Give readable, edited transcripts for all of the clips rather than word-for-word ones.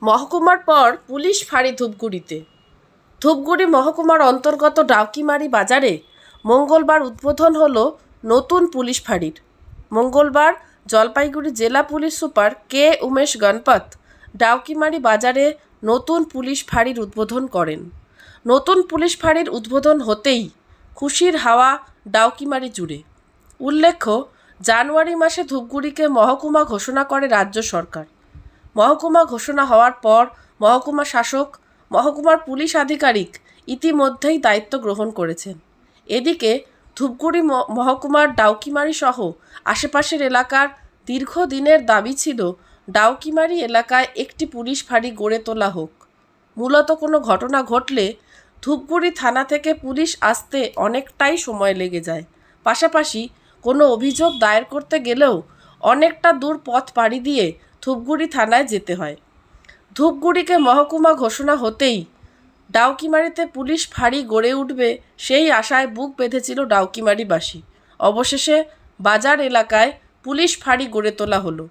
মহকুমার পর পুলিশ ফাঁড়ি ধূপগুড়িতে। ধূপগুড়ি মহকুমার অন্তর্গত ডাউকিমারি বাজারে মঙ্গলবার উদ্বোধন হলো নতুন পুলিশ ফাঁড়ির। মঙ্গলবার জলপাইগুড়ি জেলা পুলিশ সুপার কে উমেশ গণপত ডাউকিমারি বাজারে নতুন পুলিশ ফাঁড়ির উদ্বোধন করেন। নতুন পুলিশ ফাঁড়ির উদ্বোধন হতেই খুশির হাওয়া ডাউকিমারি জুড়ে। উল্লেখ্য, জানুয়ারি মাসে ধূপগুড়িকে মহকুমা ঘোষণা করে রাজ্য সরকার। মহকুমা ঘোষণা হওয়ার পর মহকুমা শাসক, মহকুমার পুলিশ আধিকারিক ইতিমধ্যেই দায়িত্ব গ্রহণ করেছেন। এদিকে ধূপগুড়ি মহকুমার ডাউকিমারি সহ আশেপাশের এলাকার দীর্ঘদিনের দাবি ছিল ডাউকিমারি এলাকায় একটি পুলিশ ফাঁড়ি গড়ে তোলা হোক। মূলত কোনো ঘটনা ঘটলে ধূপগুড়ি থানা থেকে পুলিশ আসতে অনেকটাই সময় লেগে যায়। পাশাপাশি কোনো অভিযোগ দায়ের করতে গেলেও অনেকটা দূর পথ পাড়ি দিয়ে ধূপগুড়ি থানায় যেতে হয়। ধূপগুড়িকে মহকুমা ঘোষণা হতেই ডাউকিমারিতে পুলিশ ফাঁড়ি গড়ে উঠবে সেই আশায় বুক বেঁধেছিল ডাউকিমারিবাসী। অবশেষে বাজার এলাকায় পুলিশ ফাঁড়ি গড়ে তোলা হলো।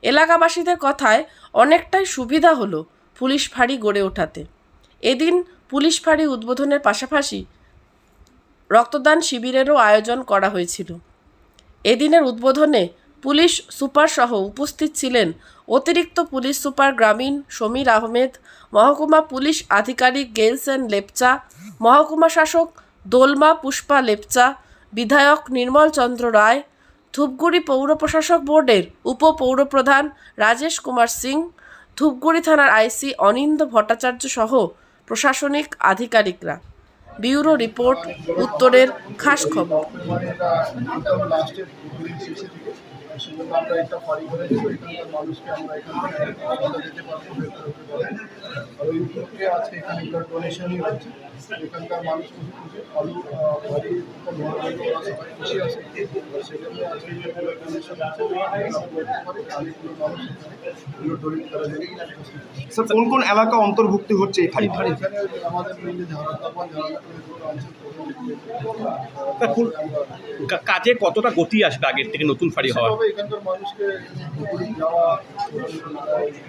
এলাকাবাসীদের কথায় অনেকটাই সুবিধা হলো পুলিশ ফাঁড়ি গড়ে ওঠাতে। এদিন পুলিশ ফাঁড়ি উদ্বোধনের পাশাপাশি রক্তদান শিবিরেরও আয়োজন করা হয়েছিল। এদিনের উদ্বোধনে পুলিশ সুপার সহ উপস্থিত ছিলেন অতিরিক্ত পুলিশ সুপার গ্রামীণ সমীর আহমেদ, মহকুমা পুলিশ আধিকারিক গেলসেন লেপচা, মহকুমা শাসক দোলমা পুষ্পা লেপচা, বিধায়ক নির্মল চন্দ্র রায়, ধূপগুড়ি পৌর প্রশাসক বোর্ডের উপপৌরপ্রধান রাজেশ কুমার সিং, ধূপগুড়ি থানার আইসি অনিন্দ ভট্টাচার্য সহ প্রশাসনিক আধিকারিকরা। ব্যুরো রিপোর্ট, উত্তরের খাস খবর। আমরা একটা ফাঁড়ি করেছি, এখানকার মানুষকে আমরা এখান থেকে যেতে পারবো আর ওই উপলক্ষে আজকে এখানে ব্লাড ডোনেশনই হচ্ছে। এখানকার মানুষ খুশি, আলু বাড়ির উপর সবাই খুশি আছে। সেখানে আজকে যে ব্লাড ডোনেশন আছে অনেকগুলো মানুষ ব্লাড ডোনেট করা যায়। স্যার, কোন কোন এলাকা অন্তর্ভুক্তি হচ্ছে এই ফাঁড়ি? এখানে আমাদের মেনলি কাজে কতটা গতি আসবে আগের থেকে নতুন ফাঁড়ি হওয়া? এখানকার মানুষকে যাওয়া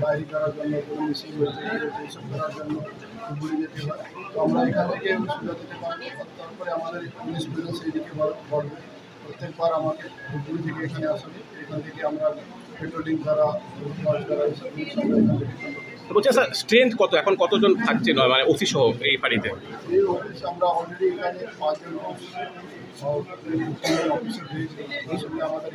বাইরে করার জন্য কোনো মিছিল হয়েছে এইসব করার জন্য ধুপগুড়ি যেতে হয়। তো আমরা এখান থেকে সুবিধা দিতে পারবো। তারপরে আমাদের পুলিশ প্রেজেন্স এইদিকে বাড়বে। প্রত্যেকবার আমাকে ধুপগুড়ি থেকে এখানে আসবে, এখান থেকে আমরা পেট্রোলিং করা এইসব বলছে স্যার, স্ট্রেংথ কত, এখন কতজন থাকছে নয় মানে ওসি সহ এই ফাঁড়িতে? এই অফিস আমরা অলরেডি এখানে 5 জন অফিসার দিয়েছি। এই সঙ্গে আমাদের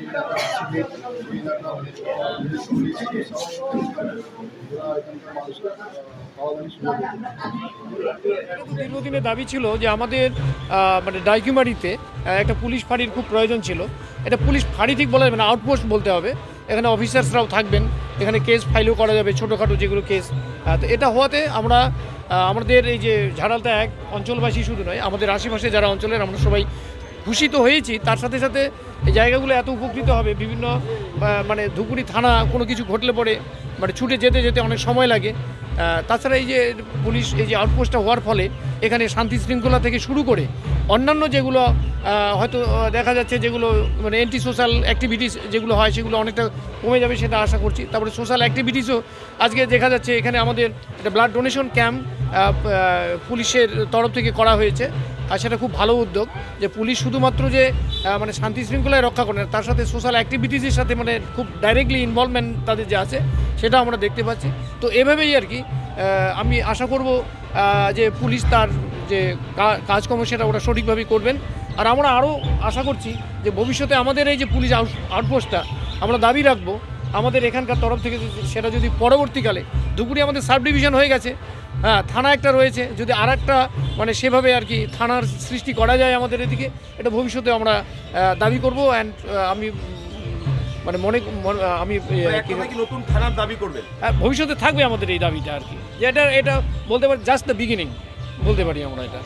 দীর্ঘদিনের দাবি ছিল যে আমাদের মানে ডাউকিমারিতে একটা পুলিশ ফাঁড়ির খুব প্রয়োজন ছিল। এটা পুলিশ ফাঁড়ি ঠিক বলা যাবে না, আউটপোস্ট বলতে হবে। এখানে অফিসার্সরাও থাকবেন, এখানে কেস ফাইলও করা যাবে, ছোটোখাটো যেগুলো কেস। তো এটা হওয়াতে আমরা আমাদের এই যে ঝাড়ালতা এক অঞ্চলবাসী শুধু নয়, আমাদের আশেপাশে যারা অঞ্চলের আমরা সবাই খুশি তো হয়েছি। তার সাথে সাথে এই জায়গাগুলো এত উপকৃত হবে, বিভিন্ন মানে ধূপগুড়ি থানা কোনো কিছু ঘটলে পরে মানে ছুটে যেতে যেতে অনেক সময় লাগে। তাছাড়া এই যে পুলিশ এই যে আউটপোস্টটা হওয়ার ফলে এখানে শান্তি শৃঙ্খলা থেকে শুরু করে অন্যান্য যেগুলো হয়তো দেখা যাচ্ছে যেগুলো মানে অ্যান্টি সোশ্যাল অ্যাক্টিভিটিস যেগুলো হয় সেগুলো অনেকটা কমে যাবে সেটা আশা করছি। তারপরে সোশ্যাল অ্যাক্টিভিটিসও আজকে দেখা যাচ্ছে এখানে আমাদের একটা ব্লাড ডোনেশন ক্যাম্প পুলিশের তরফ থেকে করা হয়েছে। আর সেটা খুব ভালো উদ্যোগ যে পুলিশ শুধুমাত্র যে মানে শান্তি শৃঙ্খলায় রক্ষা করে না, তার সাথে সোশ্যাল অ্যাক্টিভিটিসের সাথে মানে খুব ডাইরেক্টলি ইনভলভমেন্ট তাদের যে আছে সেটা আমরা দেখতে পাচ্ছি। তো এভাবেই আর কি আমি আশা করব যে পুলিশ তার যে কাজকর্ম সেটা ওরা সঠিকভাবেই করবেন। আর আমরা আরও আশা করছি যে ভবিষ্যতে আমাদের এই যে পুলিশ আউটপোস্টটা আমরা দাবি রাখবো আমাদের এখানকার তরফ থেকে, সেটা যদি পরবর্তীকালে ধুপগুড়ি আমাদের সাব ডিভিশন হয়ে গেছে, হ্যাঁ থানা একটা রয়েছে, যদি আর একটা মানে সেভাবে আর কি থানার সৃষ্টি করা যায় আমাদের এদিকে, এটা ভবিষ্যতে আমরা দাবি করব। অ্যান্ড আমি মানে আমি নতুন থানার দাবি করবেন, ভবিষ্যতে থাকবে আমাদের এই দাবিটা আর কি, যে এটা বলতে পারি জাস্ট দ্য বিগিনিং বলতে পারি আমরা এটা।